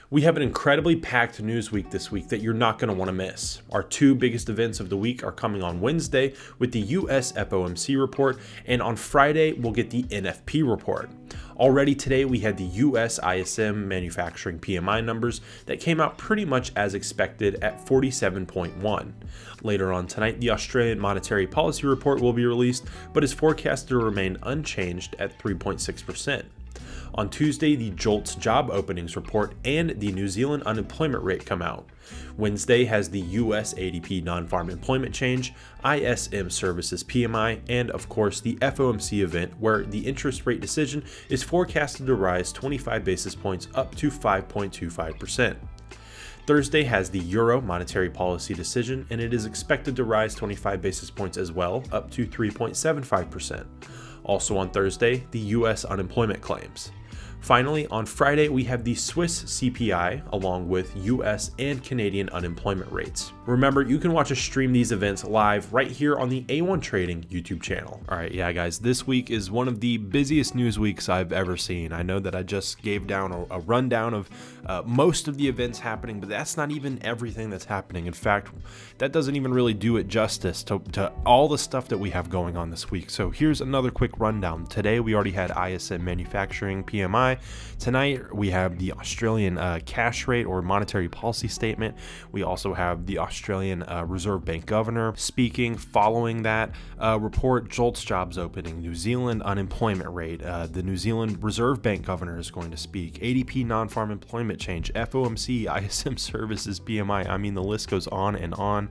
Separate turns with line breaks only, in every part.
We have an incredibly packed news week this week that you're not going to want to miss. Our two biggest events of the week are coming on Wednesday with the US FOMC report, and on Friday we'll get the NFP report. Already today we had the US ISM manufacturing PMI numbers that came out pretty much as expected at 47.1. Later on tonight, the Australian monetary policy report will be released, but is forecasted to remain unchanged at 3.6%. On Tuesday, the JOLTS job openings report and the New Zealand unemployment rate come out. Wednesday has the US ADP non-farm employment change, ISM services PMI, and of course the FOMC event where the interest rate decision is forecasted to rise 25 basis points up to 5.25%. Thursday has the Euro monetary policy decision, and it is expected to rise 25 basis points as well, up to 3.75%. Also on Thursday, the US unemployment claims. Finally, on Friday, we have the Swiss CPI along with US and Canadian unemployment rates. Remember, you can watch us stream these events live right here on the A1 Trading YouTube channel. All right, yeah, guys, this week is one of the busiest news weeks I've ever seen. I know that I just gave down a rundown of most of the events happening, but that's not even everything that's happening. In fact, that doesn't even really do it justice to all the stuff that we have going on this week. So here's another quick rundown. Today, we already had ISM manufacturing PMI. Tonight, we have the Australian cash rate or monetary policy statement. We also have the Australian Reserve Bank governor speaking. Following that report, JOLTS jobs opening, New Zealand unemployment rate, the New Zealand Reserve Bank governor is going to speak, ADP non-farm employment change, FOMC, ISM services PMI. I mean, the list goes on and on.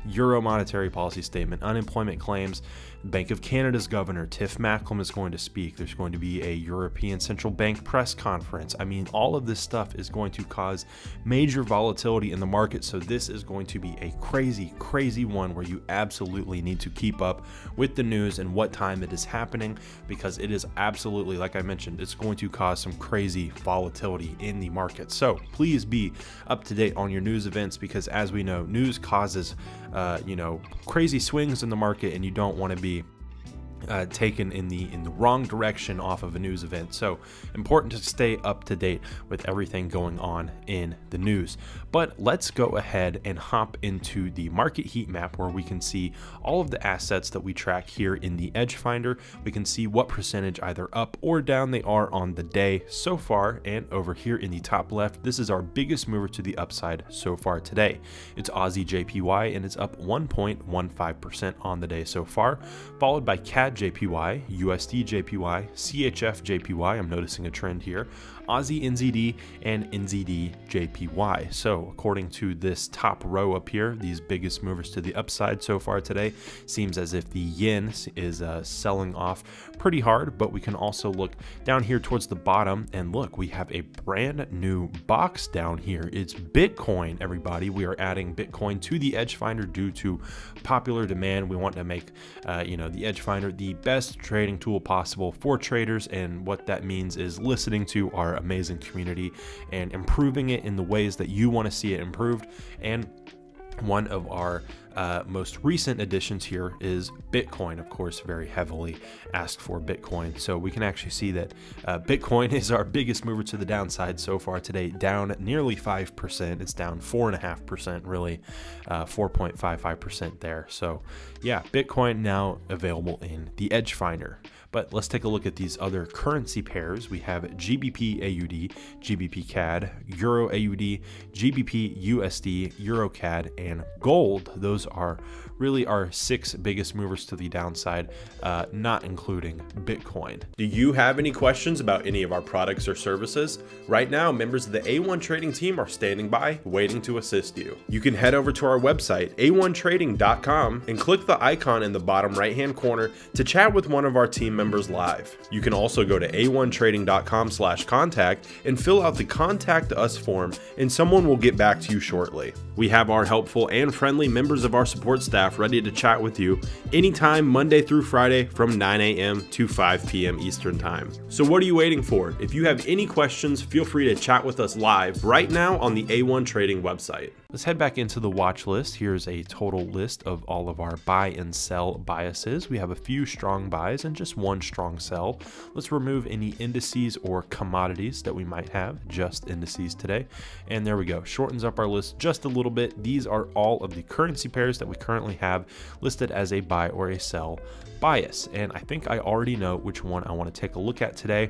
Euro monetary policy statement, unemployment claims, Bank of Canada's governor, Tiff Macklem, is going to speak. There's going to be a European Central Bank press conference. I mean, all of this stuff is going to cause major volatility in the market. So this is going to be a crazy, crazy one where you absolutely need to keep up with the news and what time it is happening, because it is absolutely, like I mentioned, it's going to cause some crazy volatility in the market. So please be up to date on your news events, because as we know, news causes crazy swings in the market, and you don't want to be taken in the wrong direction off of a news event. So important to stay up to date with everything going on in the news. But let's go ahead and hop into the market heat map, where we can see all of the assets that we track here in the EdgeFinder. We can see what percentage either up or down they are on the day so far. And over here in the top left, this is our biggest mover to the upside so far today. It's Aussie JPY, and it's up 1.15% on the day so far, followed by CAD JPY, USD JPY, CHF JPY, I'm noticing a trend here, Aussie NZD, and NZD JPY. So according to this top row up here, these biggest movers to the upside so far today, seems as if the yen is selling off pretty hard. But we can also look down here towards the bottom, and look, we have a brand new box down here. It's Bitcoin, everybody. We are adding Bitcoin to the EdgeFinder due to popular demand. We want to make the EdgeFinder the best trading tool possible for traders, and what that means is listening to our amazing community and improving it in the ways that you want to see it improved. And one of our most recent additions here is Bitcoin, of course, very heavily asked for Bitcoin. So we can actually see that Bitcoin is our biggest mover to the downside so far today, down nearly 5%. It's down 4.5%, really, 4.55% there. So yeah, Bitcoin now available in the EdgeFinder. But let's take a look at these other currency pairs. We have GBP AUD, GBP CAD, Euro AUD, GBP USD, Euro CAD, and gold. Those are really our 6 biggest movers to the downside, not including Bitcoin. Do you have any questions about any of our products or services? Right now, members of the A1 Trading team are standing by, waiting to assist you. You can head over to our website, a1trading.com, and click the icon in the bottom right-hand corner to chat with one of our team members live. You can also go to a1trading.com/contact and fill out the Contact Us form, and someone will get back to you shortly. We have our helpful and friendly members of our support staff staff ready to chat with you anytime Monday through Friday from 9 a.m. to 5 p.m. Eastern Time. So what are you waiting for? If you have any questions, feel free to chat with us live right now on the A1 Trading website. Let's head back into the watch list. Here's a total list of all of our buy and sell biases. We have a few strong buys and just one strong sell. Let's remove any indices or commodities that we might have, just indices today. And there we go, shortens up our list just a little bit. These are all of the currency pairs that we currently have listed as a buy or a sell bias. And I think I already know which one I want to take a look at today.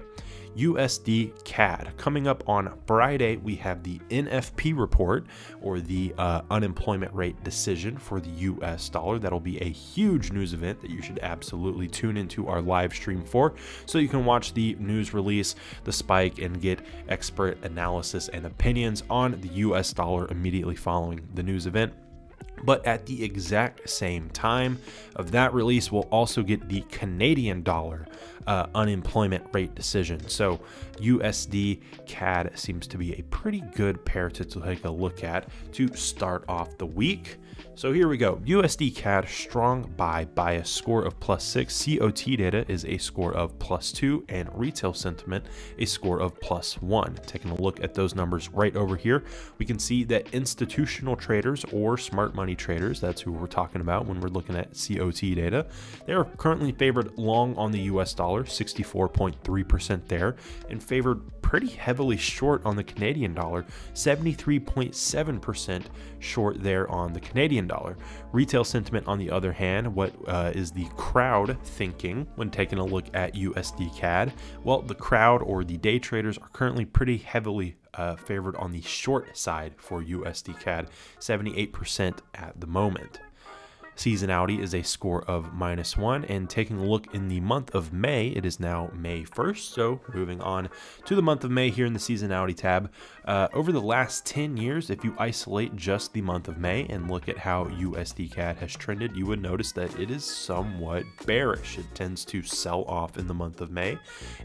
USD CAD. Coming up on Friday, we have the NFP report, or the unemployment rate decision for the US dollar. That'll be a huge news event that you should absolutely tune into our live stream for, so you can watch the news release, the spike, and get expert analysis and opinions on the US dollar immediately following the news event. But at the exact same time of that release, we'll also get the Canadian dollar unemployment rate decision. So USD CAD seems to be a pretty good pair to take a look at to start off the week. So here we go. USD CAD strong buy by a score of +6. COT data is a score of +2, and retail sentiment a score of +1. Taking a look at those numbers right over here, we can see that institutional traders or smart money traders, that's who we're talking about when we're looking at COT data, they're currently favored long on the US dollar, 64.3% there, and favored pretty heavily short on the Canadian dollar, 73.7% short there on the Canadian dollar. Retail sentiment, on the other hand, what is the crowd thinking when taking a look at USD CAD? Well, the crowd, or the day traders, are currently pretty heavily favored on the short side for USD CAD, 78% at the moment. Seasonality is a score of -1, and taking a look in the month of May, it is now May 1st. So moving on to the month of May here in the seasonality tab, over the last 10 years, if you isolate just the month of May and look at how USD CAD has trended, you would notice that it is somewhat bearish. It tends to sell off in the month of May,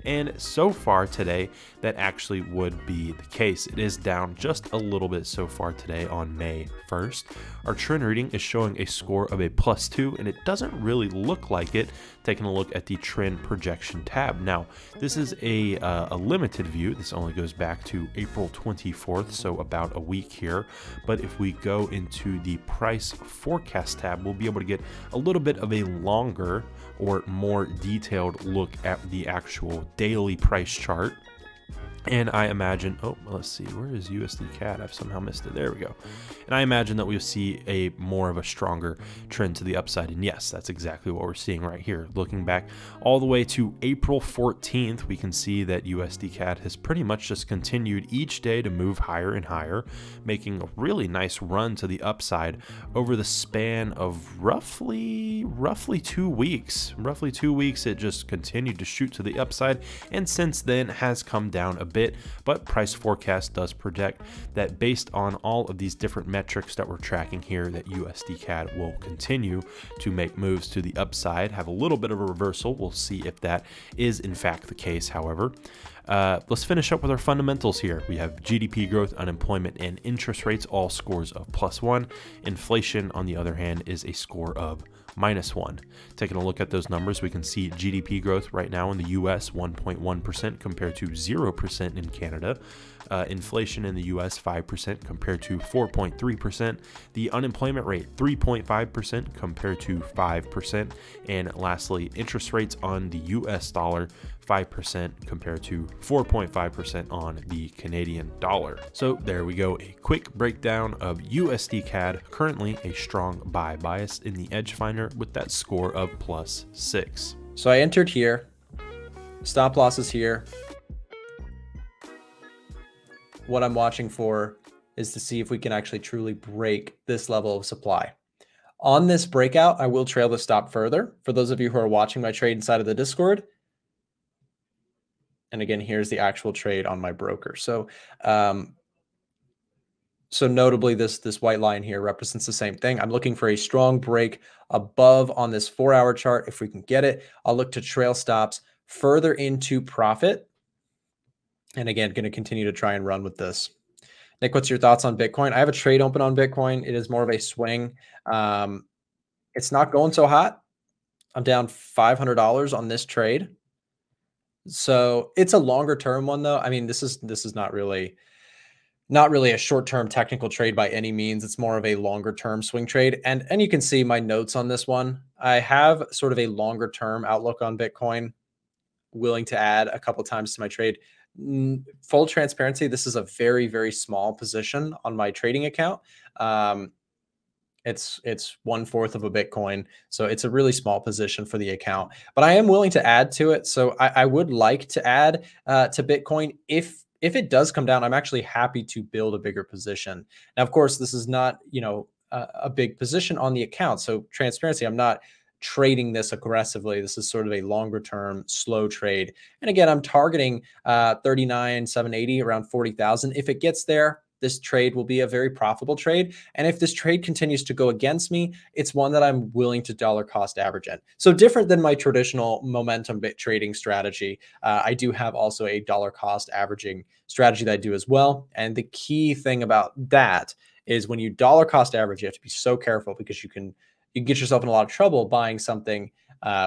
and so far today, that actually would be the case. It is down just a little bit so far today on May 1st. Our trend reading is showing a score of a +2, and it doesn't really look like it taking a look at the trend projection tab. Now, this is a limited view. This only goes back to April 24th, so about a week here. But if we go into the price forecast tab, we'll be able to get a little bit of a longer or more detailed look at the actual daily price chart. And I imagine, oh, let's see, where is USD CAD? I've somehow missed it. There we go. And I imagine that we'll see a more of a stronger trend to the upside. And yes, that's exactly what we're seeing right here. Looking back all the way to April 14th, we can see that USD CAD has pretty much just continued each day to move higher and higher, making a really nice run to the upside over the span of roughly 2 weeks. Roughly 2 weeks, it just continued to shoot to the upside, and since then has come down a bit, but price forecast does project that based on all of these different metrics that we're tracking here, that USD CAD will continue to make moves to the upside, have a little bit of a reversal. We'll see if that is in fact the case, however. Let's finish up with our fundamentals here. We have GDP growth, unemployment, and interest rates, all scores of +1. Inflation, on the other hand, is a score of -1. Taking a look at those numbers, we can see GDP growth right now in the US 1.1% compared to 0% in Canada. Inflation in the US 5% compared to 4.3%. The unemployment rate 3.5% compared to 5%. And lastly, interest rates on the US dollar 5% compared to 4.5% on the Canadian dollar. So there we go, a quick breakdown of USD CAD, currently a strong buy bias in the EdgeFinder with that score of +6.
So I entered here, stop losses here. What I'm watching for is to see if we can actually truly break this level of supply. On this breakout, I will trail the stop further. For those of you who are watching my trade inside of the Discord, and again, here's the actual trade on my broker. So, so notably, this white line here represents the same thing. I'm looking for a strong break above on this 4-hour chart. If we can get it, I'll look to trail stops further into profit. And again, going to continue to try and run with this. Nick, what's your thoughts on Bitcoin? I have a trade open on Bitcoin. It is more of a swing. It's not going so hot. I'm down $500 on this trade. So it's a longer term one though. I mean, this is not really a short-term technical trade by any means. It's more of a longer-term swing trade. And you can see my notes on this one. I have sort of a longer-term outlook on Bitcoin, willing to add a couple times to my trade. Full transparency, this is a very, very small position on my trading account. It's 1/4 of a Bitcoin. So it's a really small position for the account, but I am willing to add to it. So I would like to add to Bitcoin. If it does come down, I'm actually happy to build a bigger position. Now, of course, this is not, a big position on the account. So transparency, I'm not trading this aggressively. This is sort of a longer term slow trade. And again, I'm targeting 39,780, around 40,000. If it gets there, this trade will be a very profitable trade. And if this trade continues to go against me, it's one that I'm willing to dollar cost average in. So different than my traditional momentum bit trading strategy, I do have also a dollar cost averaging strategy that I do as well. And the key thing about that is when you dollar cost average, you have to be so careful because you can get yourself in a lot of trouble buying something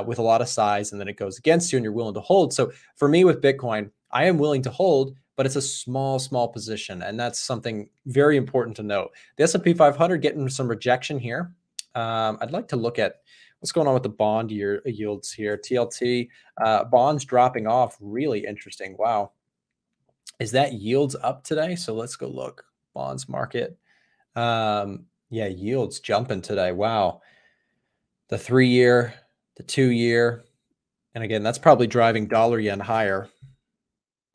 with a lot of size and then it goes against you and you're willing to hold. So for me with Bitcoin, I am willing to hold, but it's a small position. And that's something very important to note. The S&P 500 getting some rejection here. I'd like to look at what's going on with the bond yields here. TLT bonds dropping off. Really interesting. Wow. Is that yields up today? So let's go look. Bonds market. Yeah, yields jumping today. Wow. The 3-year, the 2-year. And again, that's probably driving dollar yen higher.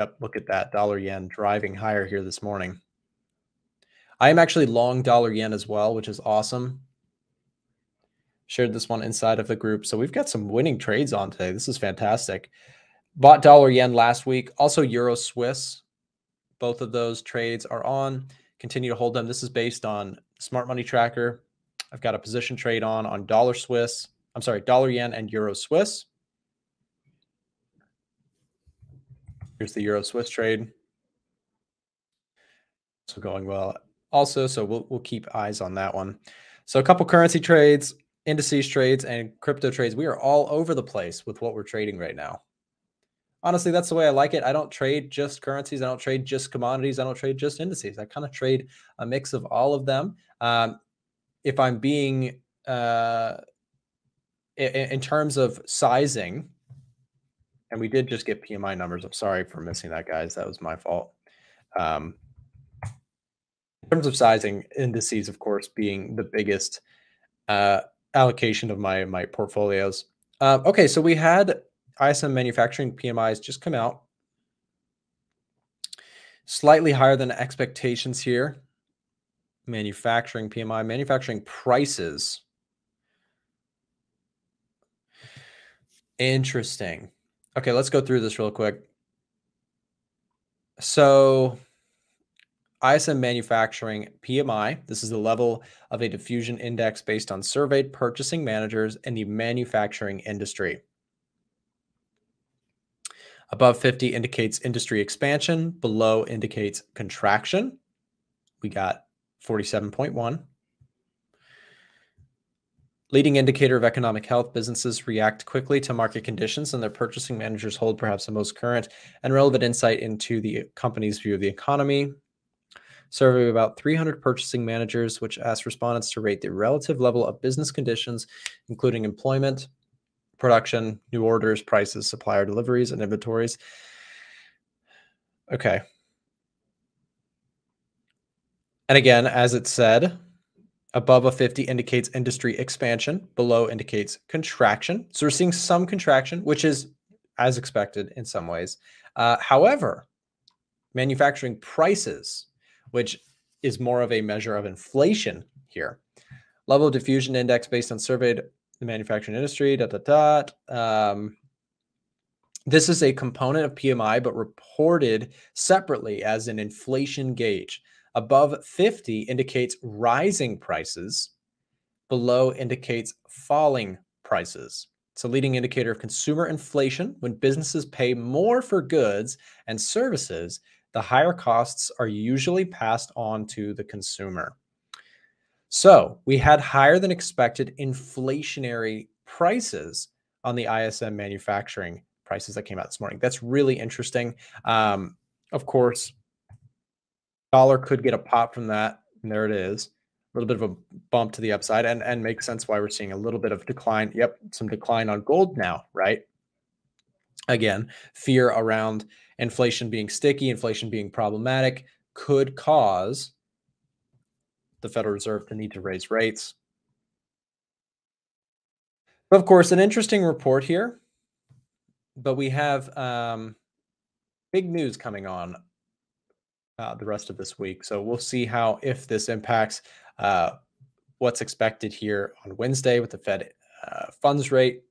Yep, look at that, dollar yen driving higher here this morning. I am actually long dollar yen as well, which is awesome. Shared this one inside of the group. So we've got some winning trades on today. This is fantastic. Bought dollar yen last week, also euro Swiss. Both of those trades are on. Continue to hold them. This is based on Smart Money Tracker. I've got a position trade on dollar yen and euro Swiss. Here's the euro Swiss trade. So going well also. So we'll keep eyes on that one. So a couple currency trades, indices trades, and crypto trades. We are all over the place with what we're trading right now. Honestly, that's the way I like it. I don't trade just currencies. I don't trade just commodities. I don't trade just indices. I kind of trade a mix of all of them. If I'm being in terms of sizing, and we did just get PMI numbers. I'm sorry for missing that, guys. That was my fault. In terms of sizing, indices, of course, being the biggest allocation of my portfolios. Okay, so we had ISM manufacturing PMIs just come out. Slightly higher than expectations here. Manufacturing PMI, manufacturing prices. Interesting. Okay, let's go through this real quick. So ISM manufacturing PMI, this is the level of a diffusion index based on surveyed purchasing managers in the manufacturing industry. Above 50 indicates industry expansion, below indicates contraction. We got 47.1. Leading indicator of economic health, businesses react quickly to market conditions and their purchasing managers hold perhaps the most current and relevant insight into the company's view of the economy. Survey of about 300 purchasing managers, which asked respondents to rate the relative level of business conditions, including employment, production, new orders, prices, supplier deliveries, and inventories. Okay. And again, as it said, above a 50 indicates industry expansion, below indicates contraction. So we're seeing some contraction, which is as expected in some ways. However, manufacturing prices, which is more of a measure of inflation here. Level of diffusion index based on surveyed the manufacturing industry, This is a component of PMI, but reported separately as an inflation gauge. Above 50 indicates rising prices. Below indicates falling prices. It's a leading indicator of consumer inflation. When businesses pay more for goods and services, the higher costs are usually passed on to the consumer. So we had higher than expected inflationary prices on the ISM manufacturing prices that came out this morning. That's really interesting. Of course, dollar could get a pop from that. And there it is. A little bit of a bump to the upside and makes sense why we're seeing a little bit of decline. Yep, some decline on gold now, right? Again, fear around inflation being sticky, inflation being problematic could cause the Federal Reserve to need to raise rates. Of course, an interesting report here, but we have big news coming on the rest of this week. So we'll see if this impacts what's expected here on Wednesday with the Fed funds rate.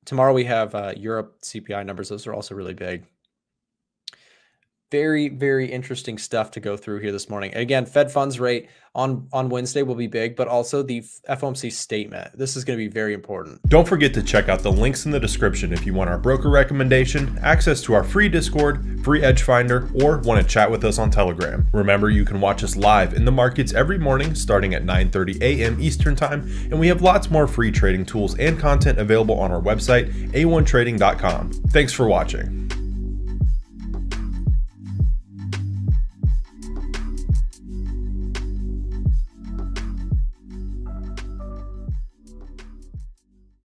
Tomorrow we have Europe CPI numbers. Those are also really big. Very, very interesting stuff to go through here this morning. Again, Fed funds rate on Wednesday will be big, but also the FOMC statement. This is going to be very important.
Don't forget to check out the links in the description if you want our broker recommendation, access to our free Discord, free EdgeFinder, or want to chat with us on Telegram. Remember, you can watch us live in the markets every morning starting at 9:30 a.m. Eastern Time, and we have lots more free trading tools and content available on our website, a1trading.com. Thanks for watching.